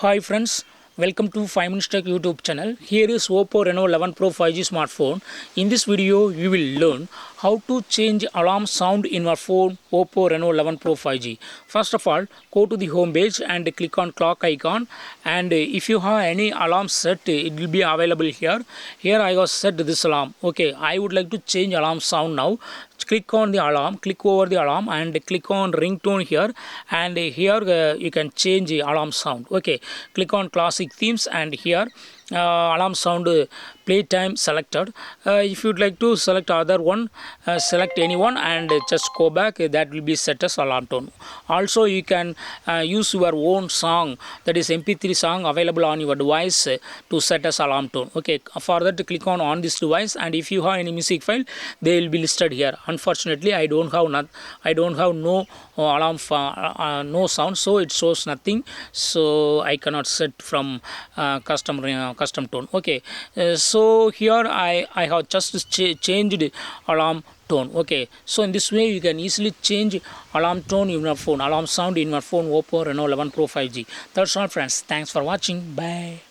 Hi friends, welcome to 5 Minutes Tech YouTube channel. Here is Oppo Reno 11 Pro 5G smartphone. In this video, you will learn how to change alarm sound in your phone Oppo Reno 11 Pro 5G. First of all, go to the home page and click on clock icon, and if you have any alarm set, it will be available here. Here I have set this alarm. Okay, I would like to change alarm sound now. Click on the alarm, click over the alarm and click on ringtone here, and here you can change the alarm sound. Okay, click on classic themes, and here alarm sound playtime selected. If you'd like to select other one, select anyone and just go back. That will be set as alarm tone. Also you can use your own song, that is mp3 song available on your device, to set as alarm tone. Okay, for that click on this device, and if you have any music file, they will be listed here. Unfortunately I don't have no alarm no sound, so it shows nothing, so I cannot set from custom tone. Okay, so here I have just changed alarm tone. Okay, so in this way you can easily change alarm tone in your phone, alarm sound in your phone Oppo Reno 11 Pro 5G. That's all friends, thanks for watching, bye.